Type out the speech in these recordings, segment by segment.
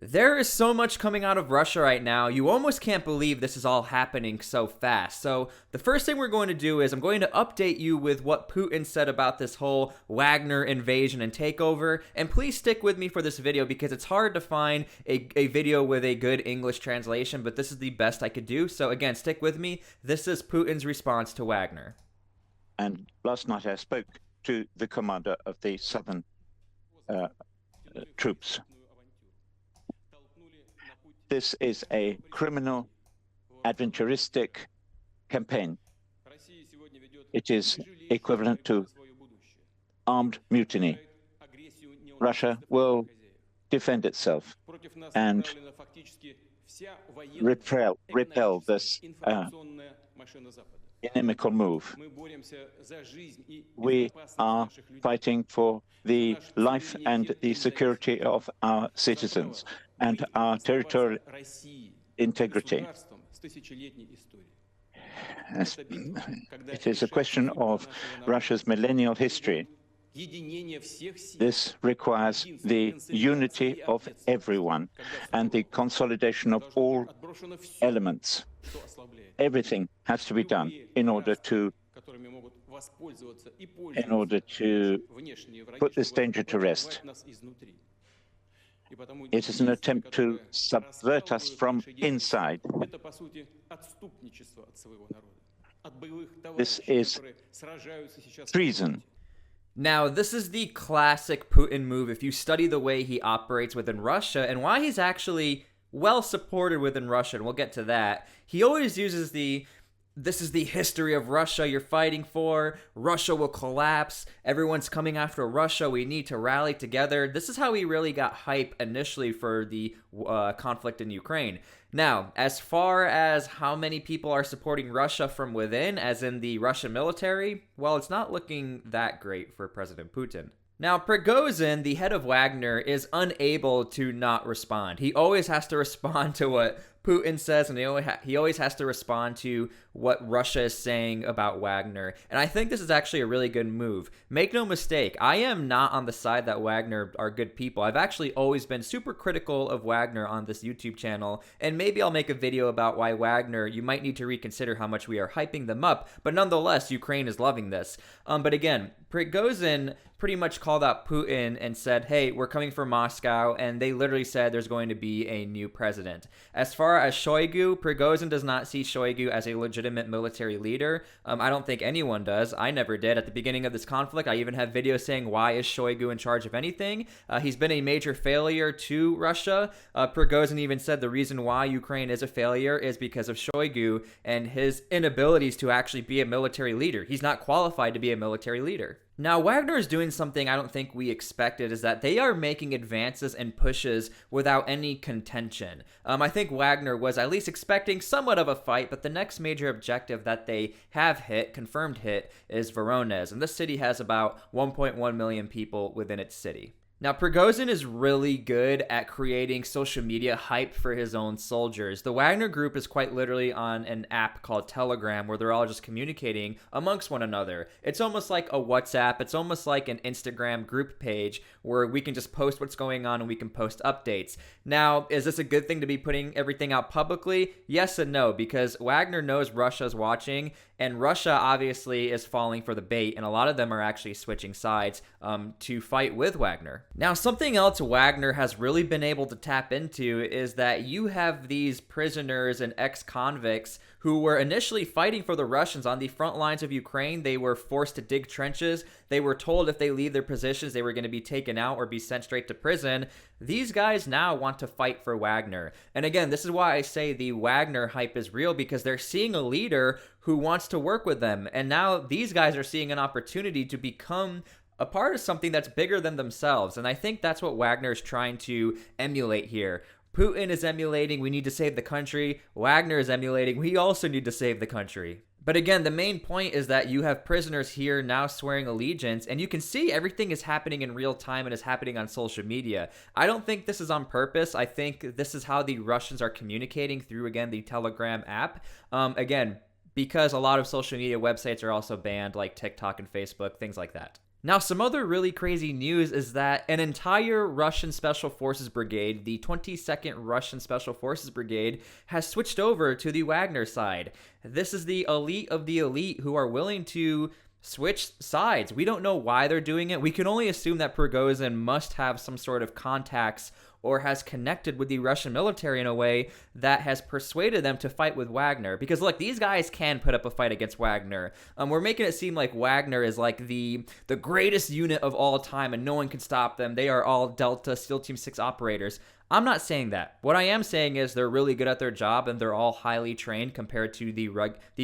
There is so much coming out of Russia right now, you almost can't believe this is all happening so fast. So the first thing we're going to do is I'm going to update you with what Putin said about this whole Wagner invasion and takeover. And please stick with me for this video because it's hard to find a video with a good English translation, but this is the best I could do. So again, stick with me. This is Putin's response to Wagner. And last night I spoke to the commander of the southern troops. This is a criminal, adventuristic campaign. It is equivalent to armed mutiny. Russia will defend itself and repel this inimical move. We are fighting for the life and the security of our citizens and our territorial integrity. It is a question of Russia's millennial history. This requires the unity of everyone and the consolidation of all elements. Everything has to be done in order to put this danger to rest. It is an attempt to subvert us from inside. This is treason. Now, this is the classic Putin move if you study the way he operates within Russia and why he's actually well supported within Russia, and we'll get to that. He always uses this is the history of Russia you're fighting for. Russia will collapse. Everyone's coming after Russia. We need to rally together. This is how he really got hype initially for the conflict in Ukraine. Now, as far as how many people are supporting Russia from within, as in the Russian military, well, it's not looking that great for President Putin. Now, Prigozhin, the head of Wagner, is unable to not respond. He always has to respond to what Putin says, and he always has to respond to what Russia is saying about Wagner. And I think this is actually a really good move. Make no mistake, I am not on the side that Wagner are good people. I've actually always been super critical of Wagner on this YouTube channel, and maybe I'll make a video about why Wagner, you might need to reconsider how much we are hyping them up, but nonetheless, Ukraine is loving this. But again, Prigozhin pretty much called out Putin and said, hey, we're coming for Moscow, and they literally said there's going to be a new president. As far as Shoigu, Prigozhin does not see Shoigu as a legitimate military leader. I don't think anyone does. I never did. At the beginning of this conflict, I even have videos saying, why is Shoigu in charge of anything? He's been a major failure to Russia. Prigozhin even said the reason why Ukraine is a failure is because of Shoigu and his inabilities to actually be a military leader. He's not qualified to be a military leader. Now, Wagner is doing something I don't think we expected, is that they are making advances and pushes without any contention. I think Wagner was at least expecting somewhat of a fight, but the next major objective that they have hit, confirmed hit, is Voronezh, and this city has about 1.1 million people within its city. Now, Prigozhin is really good at creating social media hype for his own soldiers. The Wagner group is quite literally on an app called Telegram where they're all just communicating amongst one another. It's almost like a WhatsApp. It's almost like an Instagram group page where we can just post what's going on and we can post updates. Now, is this a good thing to be putting everything out publicly? Yes and no, because Wagner knows Russia's watching, and Russia obviously is falling for the bait, and a lot of them are actually switching sides to fight with Wagner. Now, something else Wagner has really been able to tap into is that you have these prisoners and ex-convicts who were initially fighting for the Russians on the front lines of Ukraine. They were forced to dig trenches. They were told if they leave their positions, they were going to be taken out or be sent straight to prison. These guys now want to fight for Wagner. And again, this is why I say the Wagner hype is real, because they're seeing a leader who wants to work with them. And now these guys are seeing an opportunity to become a part of something that's bigger than themselves. And I think that's what Wagner is trying to emulate here. Putin is emulating, we need to save the country. Wagner is emulating, we also need to save the country. But again, the main point is that you have prisoners here now swearing allegiance, and you can see everything is happening in real time and is happening on social media. I don't think this is on purpose. I think this is how the Russians are communicating through, again, the Telegram app. Again, because a lot of social media websites are also banned, like TikTok and Facebook, things like that. Now, some other really crazy news is that an entire Russian Special Forces Brigade, the 22nd Russian Special Forces Brigade, has switched over to the Wagner side. This is the elite of the elite who are willing to switch sides. We don't know why they're doing it. We can only assume that Prigozhin must have some sort of contacts or has connected with the Russian military in a way that has persuaded them to fight with Wagner. Because look, these guys can put up a fight against Wagner. We're making it seem like Wagner is like the greatest unit of all time and no one can stop them. They are all Delta SEAL Team 6 operators. I'm not saying that. What I am saying is they're really good at their job and they're all highly trained compared to the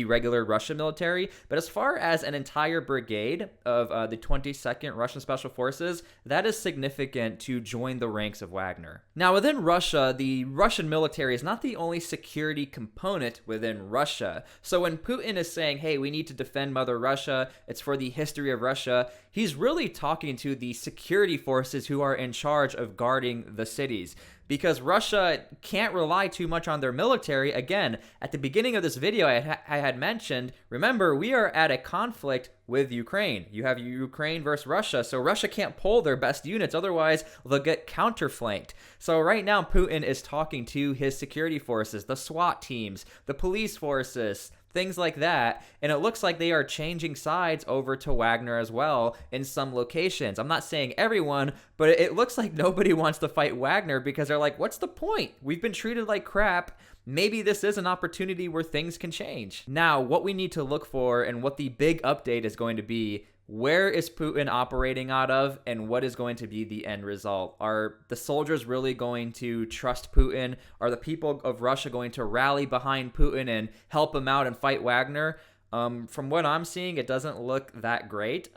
regular Russian military. But as far as an entire brigade of the 22nd Russian Special Forces, that is significant to join the ranks of Wagner. Now, within Russia, the Russian military is not the only security component within Russia. So when Putin is saying, hey, we need to defend Mother Russia, it's for the history of Russia, he's really talking to the security forces who are in charge of guarding the cities. Because Russia can't rely too much on their military. Again, at the beginning of this video, I had mentioned, remember, we are at a conflict with Ukraine. You have Ukraine versus Russia, so Russia can't pull their best units, otherwise they'll get counterflanked. So right now, Putin is talking to his security forces, the SWAT teams, the police forces, things like that, and it looks like they are changing sides over to Wagner as well in some locations. I'm not saying everyone, but it looks like nobody wants to fight Wagner because they're like, what's the point? We've been treated like crap. Maybe this is an opportunity where things can change. Now, what we need to look for and what the big update is going to be, where is Putin operating out of, and what is going to be the end result? Are the soldiers really going to trust Putin? Are the people of Russia going to rally behind Putin and help him out and fight Wagner? From what I'm seeing, it doesn't look that great.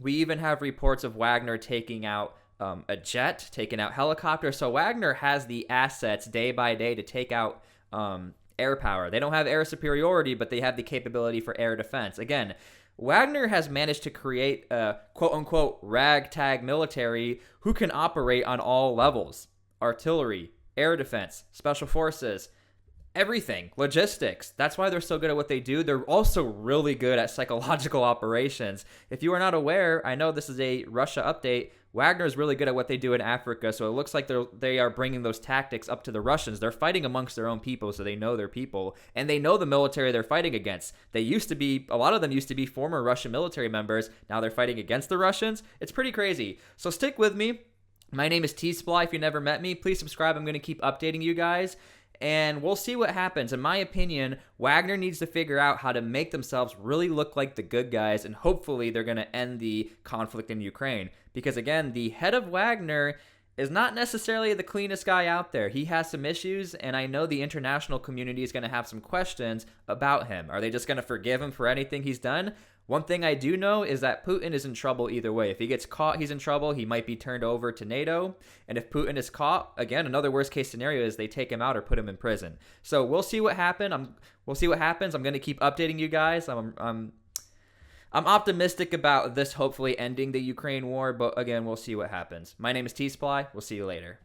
We even have reports of Wagner taking out a jet, taking out helicopters. So Wagner has the assets day by day to take out air power. They don't have air superiority, but they have the capability for air defense. Again, Wagner has managed to create a quote-unquote ragtag military who can operate on all levels. Artillery, air defense, special forces, everything, logistics. That's why they're so good at what they do. They're also really good at psychological operations. If you are not aware, I know this is a Russia update, Wagner is really good at what they do in Africa, so it looks like they are bringing those tactics up to the Russians. They're fighting amongst their own people, so they know their people, and they know the military they're fighting against. A lot of them used to be former Russian military members. Now they're fighting against the Russians. It's pretty crazy. So stick with me. My name is T-SPLY. If you never met me, please subscribe. I'm going to keep updating you guys. And we'll see what happens. In my opinion, Wagner needs to figure out how to make themselves really look like the good guys, and hopefully they're going to end the conflict in Ukraine. Because again, the head of Wagner is not necessarily the cleanest guy out there. He has some issues, and I know the international community is going to have some questions about him. Are they just going to forgive him for anything he's done? One thing I do know is that Putin is in trouble either way. If he gets caught, he's in trouble. He might be turned over to NATO. And if Putin is caught, again, another worst case scenario is they take him out or put him in prison. So we'll see what happens. We'll see what happens. I'm going to keep updating you guys. I'm optimistic about this hopefully ending the Ukraine war, but again, we'll see what happens. My name is T-SPLY. We'll see you later.